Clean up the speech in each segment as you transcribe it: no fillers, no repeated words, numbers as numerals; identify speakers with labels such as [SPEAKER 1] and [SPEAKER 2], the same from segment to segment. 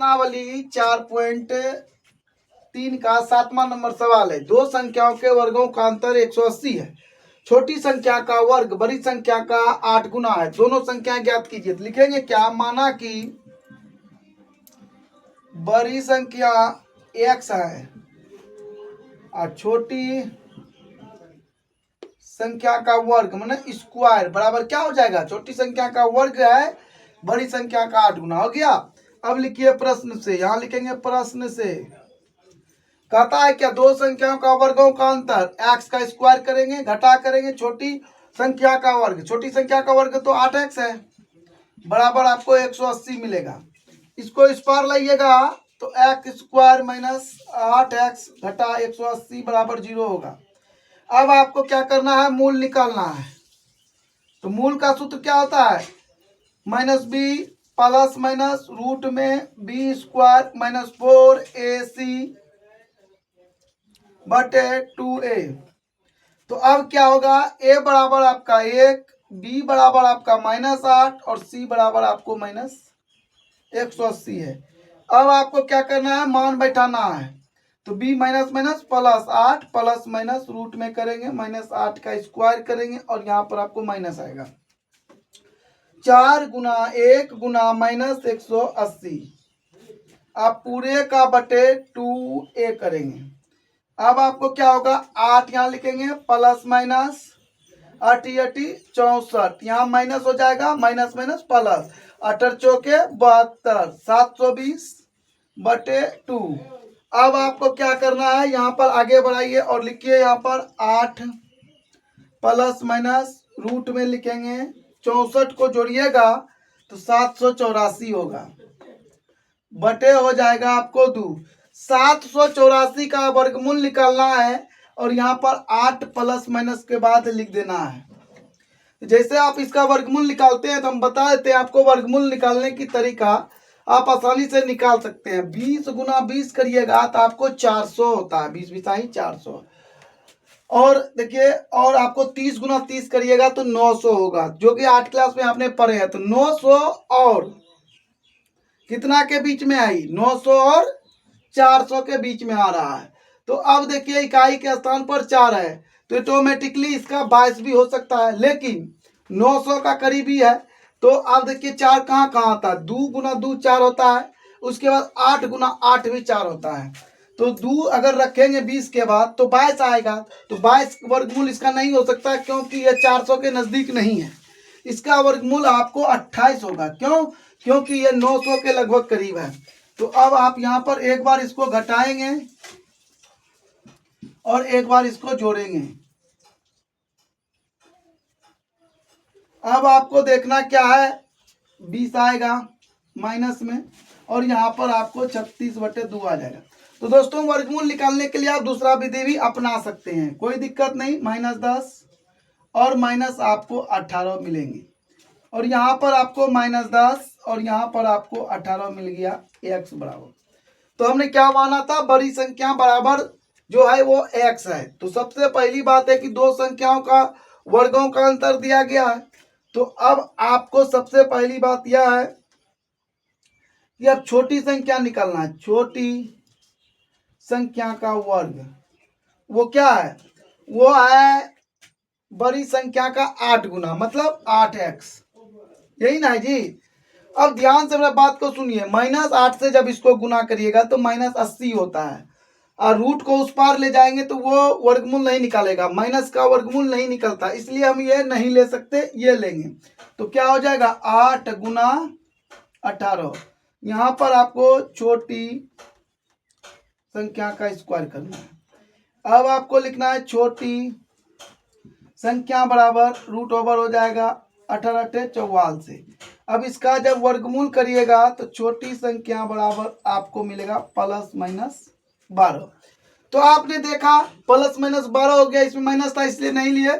[SPEAKER 1] प्रश्नावली 4.3 का 7वां नंबर सवाल है। दो संख्याओं के वर्गों का अंतर 180 है। छोटी संख्या का वर्ग बड़ी संख्या का 8 गुना है। दोनों संख्याएं ज्ञात कीजिए। तो लिखेंगे क्या, माना कि बड़ी संख्या x है और छोटी संख्या का वर्ग माने स्क्वायर बराबर क्या हो जाएगा, छोटी संख्या का वर्ग है बड़ी संख्या का 8 गुना। हो गया। अब लिखिए प्रश्न से, यहां लिखेंगे प्रश्न से कहता है क्या, दो संख्याओं का वर्गों का अंतर x का स्क्वायर करेंगे, घटा करेंगे छोटी संख्या का वर्ग। छोटी संख्या का वर्ग तो 8x है, बराबर आपको 180 मिलेगा। इसको इस पार लाइएगा तो x स्क्वायर माइनस 8x घटा 180 बराबर 0 होगा। अब आपको क्या करना है, मूल निकालना है। तो मूल का सूत्र क्या होता है, minus B plus minus root में बी स्क्वायर माइनस 4ac बटे 2a। तो अब क्या होगा, a बराबर आपका 1, b बराबर आपका -8 और c बराबर आपको माइनस 180 है। अब आपको क्या करना है, मान बैठाना है। तो b minus minus plus 8 plus minus root में करेंगे -8 का स्क्वायर करेंगे और यहाँ पर आपको माइनस आएगा। 4 गुना 1 गुना माइनस 180 आप पूरे का बटे 2a करेंगे। अब आपको क्या होगा, 8 यहाँ लिखेंगे प्लस माइनस 8 64, यहाँ माइनस हो जाएगा, माइनस माइनस प्लस 8 चौके 72 720 बटे 2। अब आपको क्या करना है, यहाँ पर आगे बढ़ाइए और लिखिए यहाँ पर 8 प्लस माइनस रूट में लिखेंगे 64 को जोड़िएगा तो 784 होगा, बटे हो जाएगा आपको 2। 784 का वर्गमूल निकालना है और यहाँ पर 8 प्लस माइनस के बाद लिख देना है। जैसे आप इसका वर्गमूल निकालते हैं तो हम बता देते हैं आपको वर्गमूल निकालने की तरीका आप आसानी से निकाल सकते हैं। 20 गुना 20 करिएगा तो आपको 400 होता है, 20 बिसाई 400। और देखिए, और आपको 30 गुना 30 करिएगा तो 900 होगा, जो कि 8 क्लास में आपने पढ़े हैं। तो 900 और कितना के बीच में आई, 900 और 400 के बीच में आ रहा है। तो अब देखिए इकाई के स्थान पर 4 है तो ऑटोमेटिकली इसका 22 भी हो सकता है, लेकिन 900 का करीबी है। तो अब देखिए 4 कहाँ कहाँ आता है, 2 गुना 2 4 होता है, उसके बाद 8 गुना 8 भी 4 होता है। तो 2 अगर रखेंगे 20 के बाद तो 22 आएगा। तो 22 वर्गमूल इसका नहीं हो सकता क्योंकि ये 400 के नजदीक नहीं है। इसका वर्गमूल आपको 28 होगा। क्यों, क्योंकि ये 900 के लगभग करीब है। तो अब आप यहाँ पर एक बार इसको घटाएंगे और एक बार इसको जोड़ेंगे। अब आपको देखना क्या है, 20 आएगा माइनस में और यहाँ पर आपको 36/2 आ जाएगा। तो दोस्तों वर्गमूल निकालने के लिए आप दूसरा विधि भी अपना सकते हैं, कोई दिक्कत नहीं। -10 और माइनस आपको 18 मिलेंगे और यहाँ पर आपको -10 और यहाँ पर आपको 18 मिल गया x बराबर। तो हमने क्या माना था, बड़ी संख्या बराबर जो है वो x है। तो सबसे पहली बात है कि दो संख्याओं का वर्गों का अंतर दिया गया है। तो अब आपको सबसे पहली बात यह है कि अब छोटी संख्या निकालना है। छोटी संख्या का वर्ग वो क्या है, वो है बड़ी संख्या का 8 गुना, मतलब 8x, यही ना है जी। अब ध्यान से मेरा बात को सुनिए, -8 से जब इसको गुना करिएगा तो -80 होता है और रूट को उस पार ले जाएंगे तो वो वर्गमूल नहीं निकालेगा, माइनस का वर्गमूल नहीं निकलता, इसलिए हम ये नहीं ले सकते, ये लेंगे। तो क्या हो जाएगा, 8 गुना 18। यहाँ पर आपको छोटी संख्या का स्क्वायर करना है। अब आपको लिखना है छोटी संख्या बराबर रूट ओवर हो जाएगा 18 × 44। अब इसका जब वर्गमूल करिएगा तो छोटी संख्या बराबर आपको मिलेगा +-12। तो आपने देखा +-12 हो गया, इसमें माइनस था इसलिए नहीं लिए।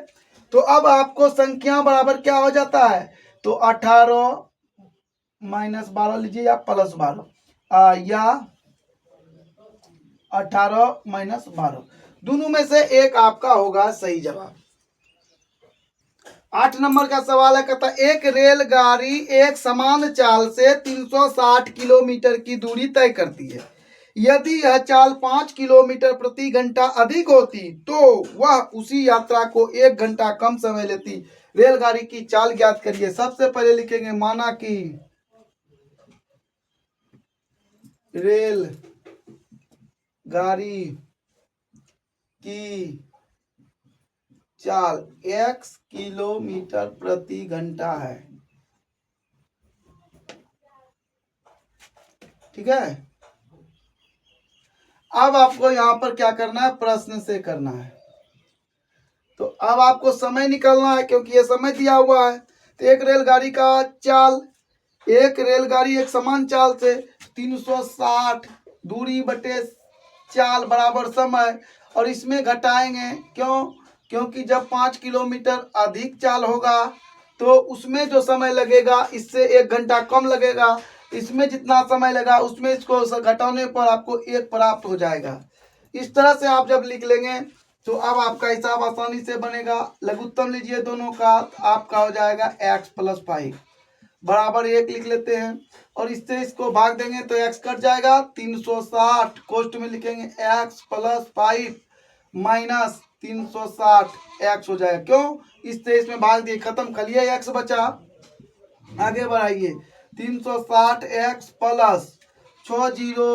[SPEAKER 1] तो अब आपको संख्या बराबर क्या हो जाता है, तो 18 - 12 लीजिए या +12 या 18 - 12, दोनों में से एक आपका होगा सही जवाब। 8 नंबर का सवाल है, कहता एक रेलगाड़ी एक समान चाल से 360 किलोमीटर की दूरी तय करती है। यदि यह चाल 5 किलोमीटर प्रति घंटा अधिक होती तो वह उसी यात्रा को 1 घंटा कम समय लेती। रेलगाड़ी की चाल ज्ञात करिए। सबसे पहले लिखेंगे माना कि रेल गाड़ी की चाल x किलोमीटर प्रति घंटा है। ठीक है, अब आपको यहां पर क्या करना है, प्रश्न से करना है। तो अब आपको समय निकालना है, क्योंकि ये समय दिया हुआ है। तो एक रेलगाड़ी का चाल, एक रेलगाड़ी एक समान चाल से 360 दूरी बटे चाल बराबर समय, और इसमें घटाएंगे क्यों, क्योंकि जब 5 किलोमीटर अधिक चाल होगा तो उसमें जो समय लगेगा इससे 1 घंटा कम लगेगा। इसमें जितना समय लगा उसमें इसको घटाने पर आपको 1 प्राप्त हो जाएगा। इस तरह से आप जब लिख लेंगे तो अब आपका हिसाब आसानी से बनेगा। लघुत्तम लीजिए दोनों का, आपका हो जाएगा x + 5 बराबर 1 लिख लेते हैं, और इससे इसको भाग देंगे तो x कट जाएगा। 360 कोष्ठ में लिखेंगे x + 5 माइनस 360 x हो जाएगा। क्यों, इससे इसमें भाग दिए, खत्म कर लिए, x बचा। आगे बढ़ाइए, 360 x प्लस 500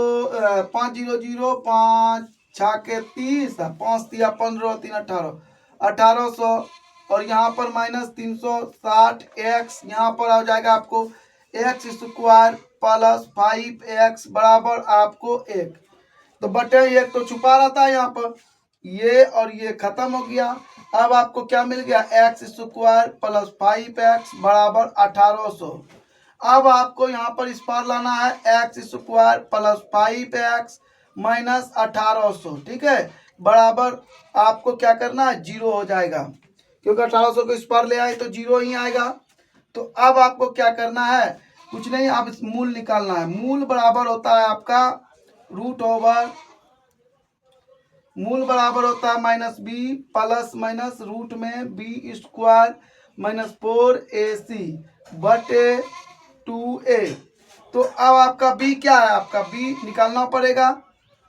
[SPEAKER 1] 5 30 5 तिया 15 3 18 1800, और यहाँ पर माइनस 360 x, यहाँ पर आ जाएगा आपको x² + 5x बराबर आपको 1। तो बटे 1 तो छुपा रहता है यहाँ पर, ये और ये खत्म हो गया। अब आपको क्या मिल गया, x² + 5x बराबर 1800। अब आपको यहाँ पर इस पार लाना है x² + 5x माइनस 1800। ठीक है, बराबर आपको क्या करना है, 0 हो जाएगा, क्योंकि 1800 को इस पार ले आए तो 0 ही आएगा। तो अब आपको क्या करना है, कुछ नहीं, अब इस मूल निकालना है। मूल बराबर होता है आपका √, मूल बराबर होता है -b प्लस माइनस रूट में b² - 4ac बटे 2a। तो अब आपका b क्या है, आपका b निकालना पड़ेगा।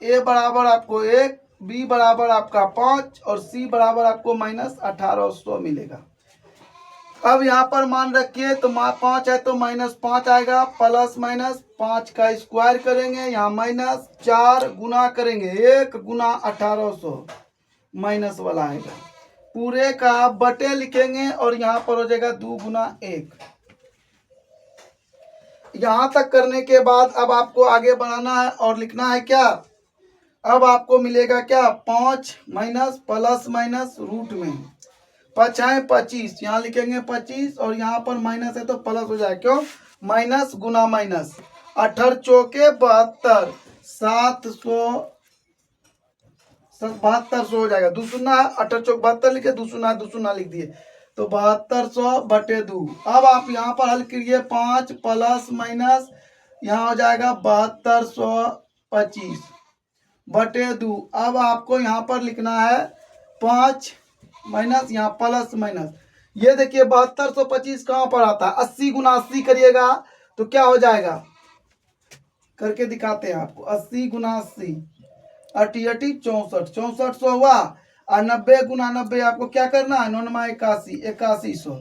[SPEAKER 1] a बराबर आपको 1, b बराबर आपका 5 और c बराबर आपको -1800 मिलेगा। अब यहाँ पर मान रखिए, तो 5 है तो -5 आएगा, प्लस माइनस 5 का स्क्वायर करेंगे, यहाँ माइनस 4 गुना करेंगे 1 गुना 1800 माइनस वाला आएगा, पूरे का बटे लिखेंगे, और यहाँ पर हो जाएगा 2 गुना 1। यहाँ तक करने के बाद अब आपको आगे बढ़ाना है और लिखना है क्या, अब आपको मिलेगा क्या, 5 माइनस प्लस माइनस रूट में 5 है 25, यहाँ लिखेंगे 25, और यहाँ पर माइनस है तो प्लस हो जाएगा। क्यों, माइनस गुना माइनस, 18 चौके 72, 772 हो जाएगा। 2 शून्य है, 18 चौक 72 लिखे, 2 शून्य 2 शून्य लिख दिए, तो 7200 बटे 2। अब आप यहाँ पर हल करिए, 5 प्लस माइनस यहाँ हो जाएगा 7225 बटे 2। अब आपको यहाँ पर लिखना है 5 माइनस यहाँ प्लस माइनस, ये देखिए 7225 कहाँ पर आता है, 80 गुना 80 करिएगा तो क्या हो जाएगा, करके दिखाते हैं आपको। 80 गुना 80 80 64, 6400 हुआ, और 90 गुना 90 आपको क्या करना है, 9 81 8100।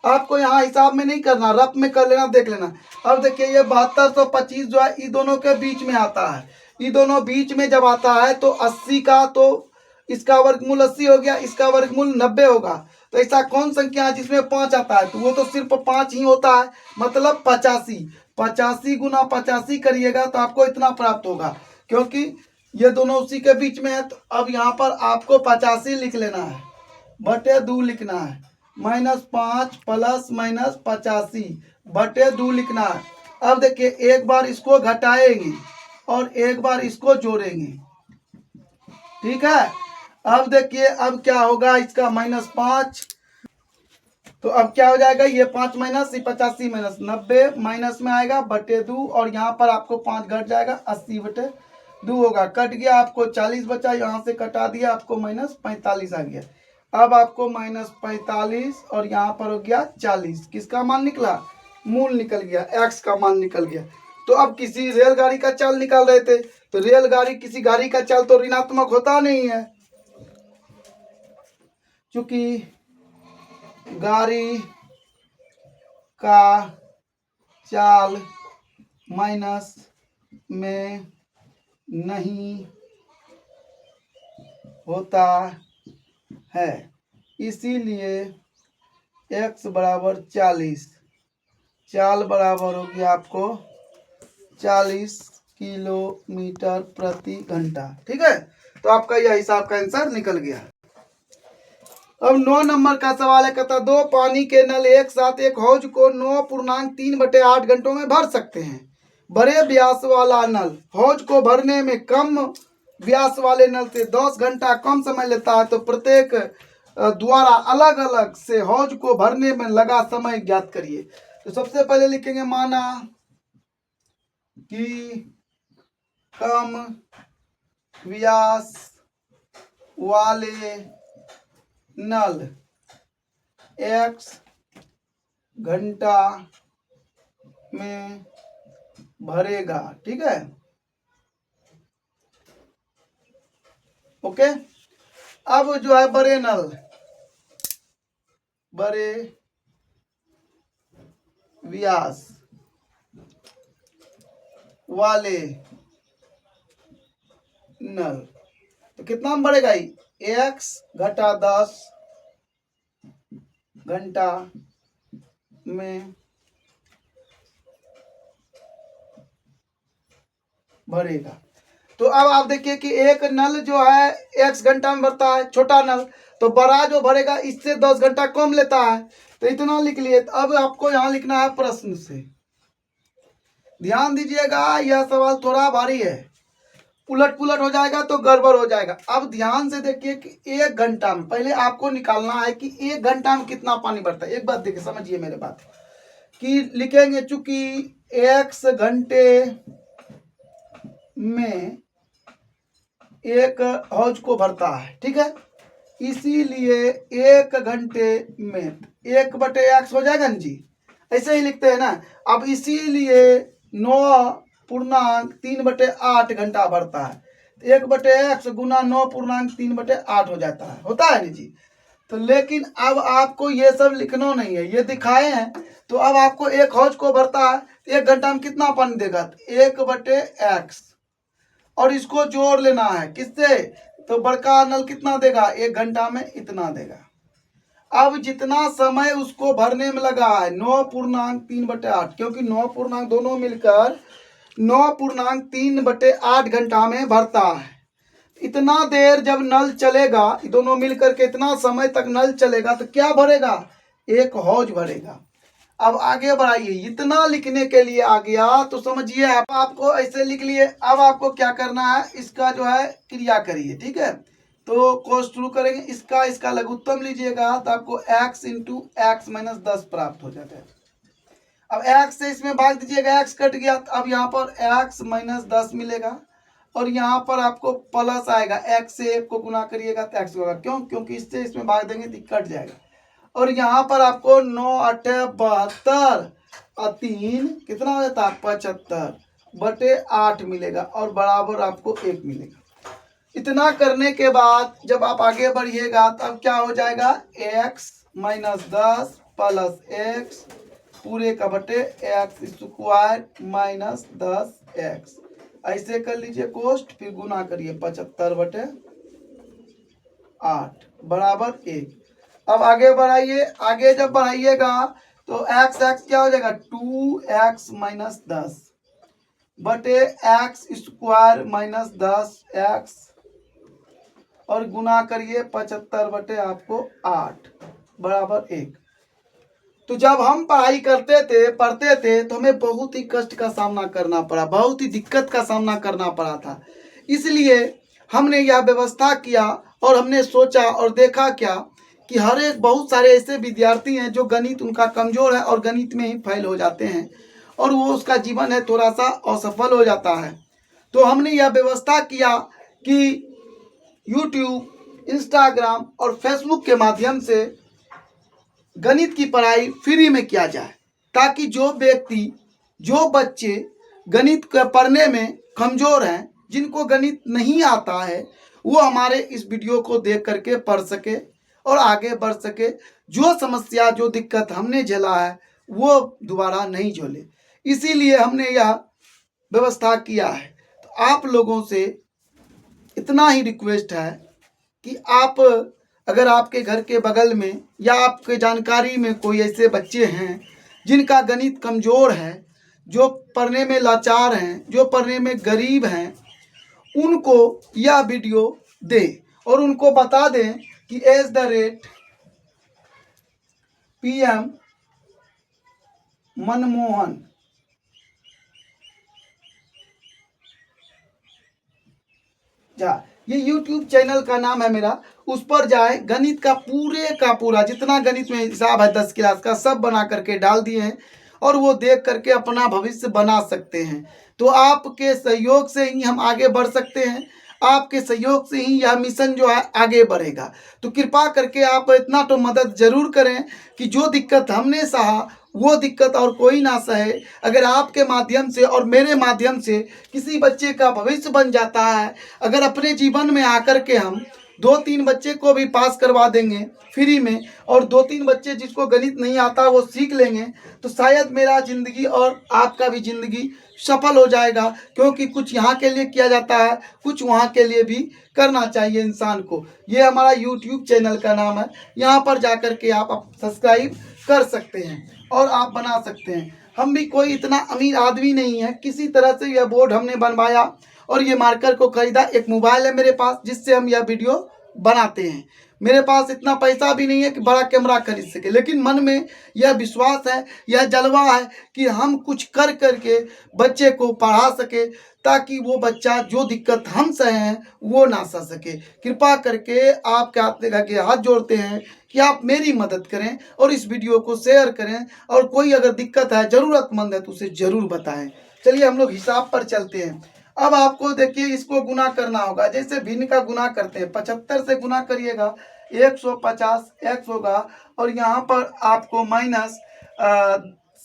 [SPEAKER 1] आपको यहाँ हिसाब में नहीं करना, रफ में कर लेना, देख लेना। अब देखिए ये 7225 जो है ये दोनों के बीच में आता है, ये दोनों बीच में जब आता है तो 80 का, तो इसका वर्गमूल 80 हो गया, इसका वर्गमूल 90 होगा। तो ऐसा कौन संख्या है जिसमें 5 आता है, तो वो तो सिर्फ 5 ही होता है, मतलब 85। 85 गुना 85 करिएगा तो आपको इतना प्राप्त होगा, क्योंकि ये दोनों उसी के बीच में है। तो अब यहाँ पर आपको 85 लिख लेना है, बटे 2 लिखना है, -5 प्लस माइनस 85 बटे 2 लिखना है। अब देखिए एक बार इसको घटाएंगे और एक बार इसको जोड़ेंगे, ठीक है। अब देखिए अब क्या होगा, इसका -5, तो अब क्या हो जाएगा, ये 5 माइनस 85 माइनस 90 माइनस में आएगा बटे 2, और यहाँ पर आपको 5 घट जाएगा, 80 बटे 2 होगा, कट गया, आपको 40 बचा, यहाँ से कटा दिया, आपको -45 आ गया। अब आपको -45 और यहाँ पर हो गया 40। किसका मान निकला? मूल निकल गया, एक्स का मान निकल गया। तो अब किसी रेलगाड़ी का चाल निकाल रहे थे, तो रेलगाड़ी किसी गाड़ी का चाल तो ऋणात्मक होता नहीं है, क्योंकि गाड़ी का चाल माइनस में नहीं होता है, इसीलिए x बराबर 40, चाल बराबर हो गया आपको 40 किलोमीटर प्रति घंटा। ठीक है, तो आपका यह हिसाब का आंसर निकल गया। अब 9 नंबर का सवाल है, कहता दो पानी के नल एक साथ एक हौज को 9.3/8 घंटों में भर सकते हैं। बड़े व्यास वाला नल हौज को भरने में कम व्यास वाले नल से 10 घंटा कम समय लेता है, तो प्रत्येक द्वारा अलग अलग से हौज को भरने में लगा समय ज्ञात करिए। तो सबसे पहले लिखेंगे, माना कि कम व्यास वाले नल x घंटा में भरेगा। ठीक है, ओके। अब जो है बड़े नल, बड़े व्यास वाले नल, तो कितना में बढ़ेगा? x घटा 10 घंटा में भरेगा। तो अब आप देखिए कि एक नल जो है x घंटा में भरता है, छोटा नल, तो बड़ा जो भरेगा इससे 10 घंटा कम लेता है, तो इतना लिख लिए। अब आपको यहाँ लिखना है प्रश्न से। ध्यान दीजिएगा, यह सवाल थोड़ा भारी है, उलट पुलट हो जाएगा तो गड़बड़ हो जाएगा। अब ध्यान से देखिए कि 1 घंटा में पहले आपको निकालना है कि 1 घंटा में कितना पानी बढ़ता है। एक बात देखिए, समझिए मेरे बात, कि लिखेंगे चूंकि x घंटे में एक हौज को भरता है, ठीक है, इसीलिए 1 घंटे में 1/x हो जाएगा ना जी, ऐसे ही लिखते हैं ना। अब इसीलिए 9.3/8 घंटा भरता है, 1/x गुना 9.3/8 हो जाता है, होता है ना जी। तो लेकिन अब आपको ये सब लिखना नहीं है, ये दिखाए हैं। तो अब आपको एक हौज को भरता है, 1 घंटा में कितना पानी देगा? 1/x, और इसको जोड़ लेना है किससे? तो बड़का नल कितना देगा? 1 घंटा में इतना देगा। अब जितना समय उसको भरने में लगा है 9.3/8, क्योंकि 9 पूर्णांक दोनों मिलकर 9.3/8 घंटा में भरता है। इतना देर जब नल चलेगा, दोनों मिलकर के इतना समय तक नल चलेगा, तो क्या भरेगा? एक हौज भरेगा। अब आगे बढ़ाइए, इतना लिखने के लिए आ गया तो समझिए आपको ऐसे लिख लिए। अब आपको क्या करना है, इसका जो है क्रिया करिए। ठीक है, तो को शुरू करेंगे, इसका लघुत्तम लीजिएगा तो आपको x इंटू एक्स माइनस 10 प्राप्त हो जाता है। अब x से इसमें भाग दीजिएगा, x कट गया, तो अब यहाँ पर x माइनस 10 मिलेगा, और यहाँ पर आपको प्लस आएगा, x से 1 को गुना करिएगा तो x होगा। क्यों? क्योंकि इससे इसमें भाग देंगे तो कट जाएगा। और यहाँ पर आपको 9 8 72 और 3 कितना हो जाता है? 75/8 मिलेगा, और बराबर आपको 1 मिलेगा। इतना करने के बाद जब आप आगे बढ़िएगा तब क्या हो जाएगा? x माइनस 10 प्लस x पूरे का बटे x स्क्वायर माइनस 10x, ऐसे कर लीजिए कोष्ट, फिर गुना करिए 75/8 बराबर 1। अब आगे बढ़ाइए, आगे जब बढ़ाइएगा तो x क्या हो जाएगा? 2x माइनस 10 बटे एक्स स्क्वायर माइनस 10x, और गुना करिए 75 बटे आपको 8 बराबर 1। तो जब हम पढ़ाई करते थे, पढ़ते थे, तो हमें बहुत ही कष्ट का सामना करना पड़ा, बहुत ही दिक्कत का सामना करना पड़ा था। इसलिए हमने यह व्यवस्था किया, और हमने सोचा और देखा क्या कि हर एक बहुत सारे ऐसे विद्यार्थी हैं जो गणित उनका कमजोर है और गणित में ही फेल हो जाते हैं, और वो उसका जीवन है थोड़ा सा असफल हो जाता है। तो हमने यह व्यवस्था किया कि YouTube इंस्टाग्राम और फेसबुक के माध्यम से गणित की पढ़ाई फ्री में किया जाए, ताकि जो व्यक्ति, जो बच्चे गणित पढ़ने में कमज़ोर हैं, जिनको गणित नहीं आता है, वो हमारे इस वीडियो को देख करके पढ़ सके और आगे बढ़ सके। जो समस्या, जो दिक्कत हमने झेला है वो दोबारा नहीं झेले, इसीलिए हमने यह व्यवस्था किया है। तो आप लोगों से इतना ही रिक्वेस्ट है कि आप, अगर आपके घर के बगल में या आपके जानकारी में कोई ऐसे बच्चे हैं जिनका गणित कमज़ोर है, जो पढ़ने में लाचार हैं, जो पढ़ने में गरीब हैं, उनको यह वीडियो दें और उनको बता दें कि PM मनमोहन ये YouTube चैनल का नाम है मेरा, उस पर जाए। गणित का पूरे का पूरा जितना गणित में हिसाब है 10 क्लास का सब बना करके डाल दिए हैं और वो देख करके अपना भविष्य बना सकते हैं। तो आपके सहयोग से ही हम आगे बढ़ सकते हैं, आपके सहयोग से ही यह मिशन जो है आगे बढ़ेगा। तो कृपा करके आप इतना तो मदद जरूर करें कि जो दिक्कत हमने सहा वो दिक्कत और कोई ना सहे। अगर आपके माध्यम से और मेरे माध्यम से किसी बच्चे का भविष्य बन जाता है, अगर अपने जीवन में आकर के हम 2-3 बच्चे को भी पास करवा देंगे फ्री में और 2-3 बच्चे जिसको गणित नहीं आता वो सीख लेंगे, तो शायद मेरा ज़िंदगी और आपका भी ज़िंदगी सफल हो जाएगा। क्योंकि कुछ यहाँ के लिए किया जाता है, कुछ वहाँ के लिए भी करना चाहिए इंसान को। ये हमारा YouTube चैनल का नाम है, यहाँ पर जाकर के आप सब्सक्राइब कर सकते हैं और आप बना सकते हैं। हम भी कोई इतना अमीर आदमी नहीं है, किसी तरह से यह बोर्ड हमने बनवाया और ये मार्कर को खरीदा। एक मोबाइल है मेरे पास जिससे हम यह वीडियो बनाते हैं। मेरे पास इतना पैसा भी नहीं है कि बड़ा कैमरा खरीद सके, लेकिन मन में यह विश्वास है, यह जलवा है कि हम कुछ कर करके बच्चे को पढ़ा सके, ताकि वो बच्चा जो दिक्कत हम सहे हैं वो ना सह सके। कृपा करके आपके हाथ जोड़ते हैं कि आप मेरी मदद करें और इस वीडियो को शेयर करें, और कोई अगर दिक्कत है, ज़रूरतमंद है, तो उसे ज़रूर बताएं। चलिए हम लोग हिसाब पर चलते हैं। अब आपको देखिए इसको गुना करना होगा, जैसे भिन्न का गुना करते हैं। 75 से गुना करिएगा 150 x होगा और यहाँ पर आपको माइनस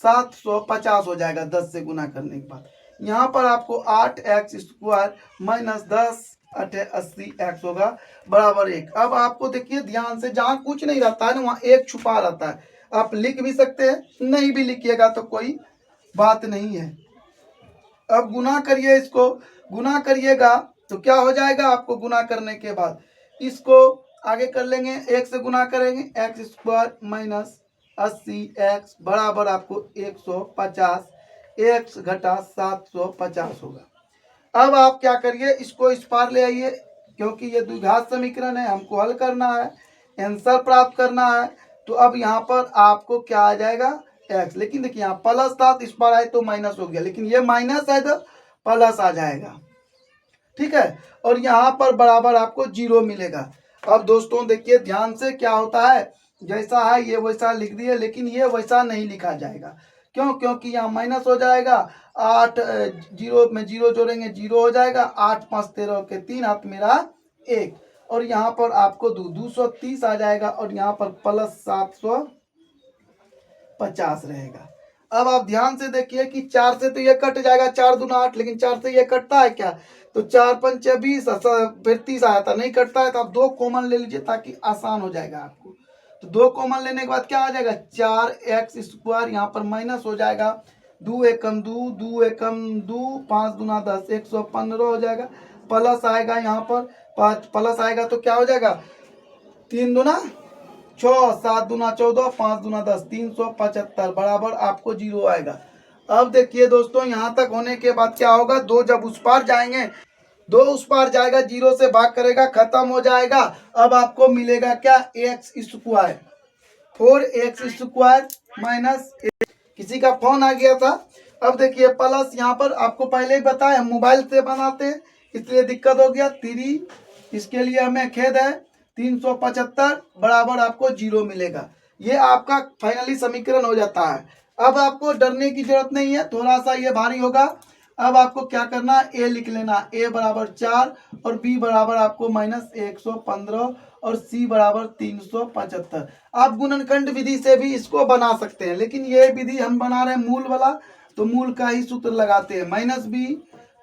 [SPEAKER 1] 750 हो जाएगा 10 से गुना करने के बाद। यहाँ पर आपको 8x² माइनस 10 80 x होगा बराबर 1। अब आपको देखिए ध्यान से, जहाँ कुछ नहीं रहता है ना वहाँ 1 छुपा रहता है। आप लिख भी सकते हैं, नहीं भी लिखिएगा तो कोई बात नहीं है। अब गुना करिए, इसको गुना करिएगा तो क्या हो जाएगा, आपको गुना करने के बाद इसको आगे कर लेंगे, 1 से गुना करेंगे x² माइनस 80x बराबर आपको 150, x घटा 750 होगा। अब आप क्या करिए, इसको इस पार ले आइए, क्योंकि ये द्विघात समीकरण है, हमको हल करना है, आंसर प्राप्त करना है। तो अब यहाँ पर आपको क्या आ जाएगा x, लेकिन देखिए यहाँ प्लस था तो इस पर आए तो माइनस हो गया, लेकिन ये माइनस है तो प्लस आ जाएगा, ठीक है। और यहाँ पर बराबर आपको 0 मिलेगा। अब दोस्तों देखिए ध्यान से, क्या होता है, जैसा है ये वैसा लिख दिए, लेकिन ये वैसा नहीं लिखा जाएगा। क्यों? क्योंकि यहाँ माइनस हो जाएगा, 8 0 में 0 जोड़ेंगे 0 हो जाएगा, 8 5 13 के 3 हाथ मेरा 1, और यहाँ पर आपको 230 आ जाएगा और यहाँ पर प्लस 750 रहेगा। अब आप ध्यान से देखिए कि 4 से तो ये कट जाएगा, 4 दूना 8, लेकिन 4 से ये कटता है क्या, तो 4 5 20 फिर 30 आया था, नहीं कटता है तो आप 2 कॉमन ले लीजिए ताकि आसान हो जाएगा आपको। तो 2 कॉमन लेने के बाद क्या आ जाएगा, 4x², यहाँ पर माइनस हो जाएगा, 2 एकम 2, 2 एकम 2, 5 दूना 10, 115 हो जाएगा। प्लस आएगा यहाँ पर, प्लस आएगा तो क्या हो जाएगा, 3 दूना 6, 7 दूना 14, 5 दूना 10, 375 बराबर आपको 0 आएगा। अब देखिए दोस्तों, यहाँ तक होने के बाद क्या होगा, 2 जब उस पार जाएंगे, 2 उस पार जाएगा, 0 से भाग करेगा, खत्म हो जाएगा। अब आपको मिलेगा क्या, x², 4x² माइनस, किसी का फोन आ गया था। अब देखिए प्लस, यहाँ पर आपको पहले ही बताया हम मोबाइल से बनाते हैं इसलिए दिक्कत हो गया, 3, इसके लिए हमें खेद है, 375 बराबर आपको 0 मिलेगा। ये आपका फाइनली समीकरण हो जाता है। अब आपको डरने की जरूरत नहीं है, थोड़ा सा ये भारी होगा। अब आपको क्या करना है, a लिख लेना, a बराबर 4 और b बराबर आपको माइनस 115 और C बराबर 375। आप गुणनखंड विधि से भी इसको बना सकते हैं, लेकिन ये विधि हम बना रहे हैं मूल वाला, तो मूल का ही सूत्र लगाते हैं। Minus B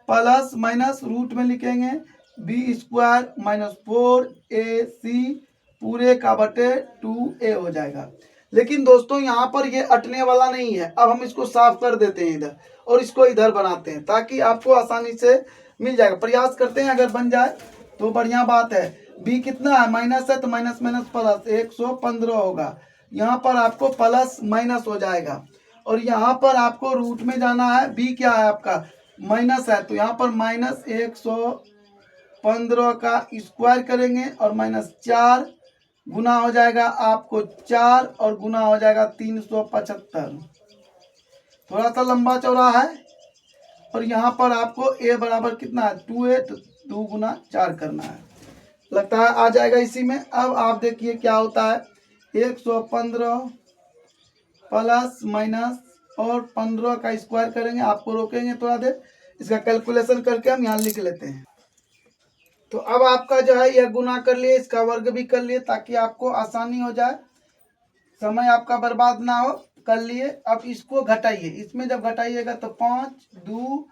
[SPEAKER 1] plus minus root में लिखेंगे बी स्क्वायर माइनस 4AC पूरे का बटे 2A हो जाएगा। लेकिन दोस्तों यहाँ पर ये अटने वाला नहीं है। अब हम इसको साफ कर देते हैं इधर और इसको इधर बनाते हैं ताकि आपको आसानी से मिल जाएगा। प्रयास करते हैं, अगर बन जाए तो बढ़िया बात है। बी कितना है, माइनस है, तो माइनस माइनस प्लस 115 होगा। यहाँ पर आपको प्लस माइनस हो जाएगा और यहाँ पर आपको रूट में जाना है। बी क्या है आपका, माइनस है, तो यहाँ पर माइनस 115 का स्क्वायर करेंगे और माइनस 4 गुना हो जाएगा आपको 4 और गुना हो जाएगा 375। थोड़ा सा लंबा चौड़ा है। और यहाँ पर आपको a बराबर कितना है 2a, तो 2 गुना 4 करना है। लगता है आ जाएगा इसी में। अब आप देखिए क्या होता है, 115 प्लस माइनस और 15 का स्क्वायर करेंगे। आपको रोकेंगे थोड़ा देर, इसका कैलकुलेशन करके हम यहाँ लिख लेते हैं। तो अब आपका जो है यह गुना कर लिए, इसका वर्ग भी कर लिए ताकि आपको आसानी हो जाए, समय आपका बर्बाद ना हो। कर लिए। अब इसको घटाइए, इसमें जब घटाइएगा तो 5 2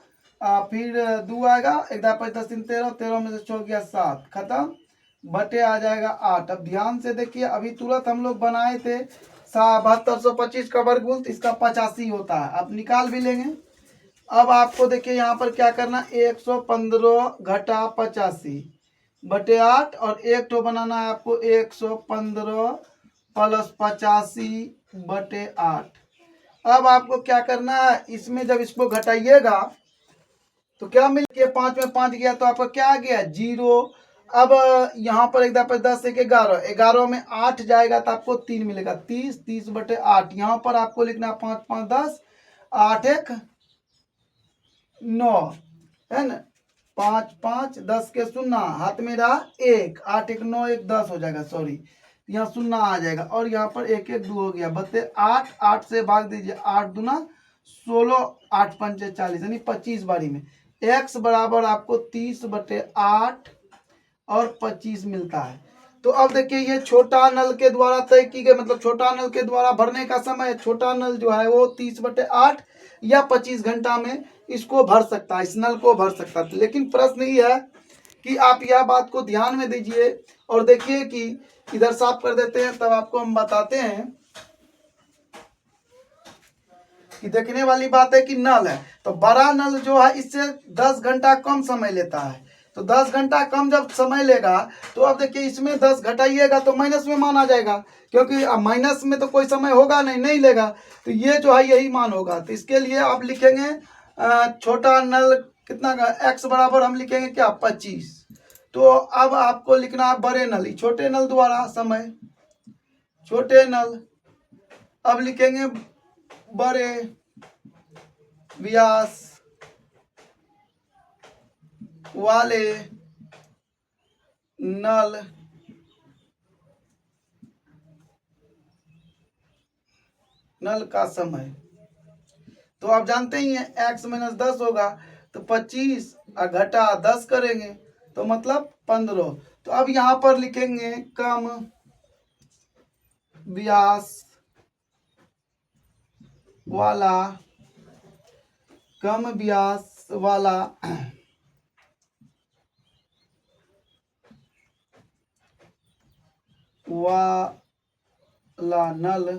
[SPEAKER 1] फिर 2 आएगा, 1 5 10 3 13, 13 में से 4 गया 7, खत्म, बटे आ जाएगा 8। अब ध्यान से देखिए, अभी तुरंत हम लोग बनाए थे 7225 का वर्गमूल, तो इसका 85 होता है। अब निकाल भी लेंगे। अब आपको देखिए यहाँ पर क्या करना, 115 घटा 85 बटे 8 और एक तो बनाना है आपको 115 प्लस 85 बटे 8। अब आपको क्या करना है, इसमें जब इसको घटाइएगा तो क्या मिल गया, 5 में 5 गया तो आपका क्या आ गया 0। अब यहाँ पर 1 10 10 1 11, 11 में 8 जाएगा तो आपको 3 मिलेगा, 30 30 बटे 8। यहाँ पर आपको लिखना 5 5 10, 8 1 9 है ना, 5 5 10 के शून्य, हाथ में रहा 1, 8 1 9 1 10 हो जाएगा, सॉरी यहाँ शून्य आ जाएगा। और यहाँ पर 1 1 2 हो गया, बते 8, 8 से भाग दीजिए, 8 दूना 16, 8 पंचे 40, यानी 25 बारी में x बराबर आपको 30 बटे 8 और 25 मिलता है। तो अब देखिए ये छोटा नल के द्वारा तय की गई, मतलब छोटा नल के द्वारा भरने का समय, छोटा नल जो है वो 30 बटे 8 या 25 घंटा में इसको भर सकता है, इस नल को भर सकता है। लेकिन प्रश्न ये है कि आप यह बात को ध्यान में दीजिए और देखिए कि इधर साफ कर देते हैं, तब आपको हम बताते हैं कि देखने वाली बात है कि नल है तो बड़ा नल जो है इससे 10 घंटा कम समय लेता है। तो 10 घंटा कम जब समय लेगा तो अब देखिए इसमें 10 घटाइएगा तो माइनस में मान आ जाएगा, क्योंकि माइनस में तो कोई समय होगा नहीं, नहीं लेगा, तो ये जो है यही मान होगा। तो इसके लिए आप लिखेंगे छोटा नल कितना का, x बराबर हम लिखेंगे क्या 25। तो अब आपको लिखना है बड़े नल, छोटे नल द्वारा समय, छोटे नल अब लिखेंगे बड़े व्यास वाले नल का समय। तो आप जानते ही हैं x माइनस 10 होगा, तो 25 घटा 10 करेंगे तो मतलब 15। तो अब यहाँ पर लिखेंगे कम व्यास वाला, कम व्यास वाला नल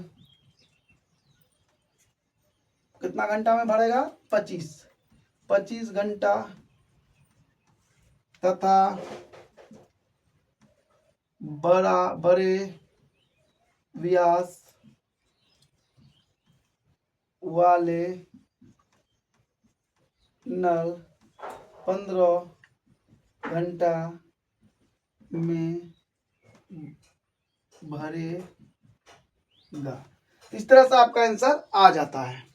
[SPEAKER 1] कितना घंटा में भरेगा 25 घंटा तथा बड़े व्यास वाले नल 15 घंटा में भरेगा। इस तरह से आपका आंसर आ जाता है।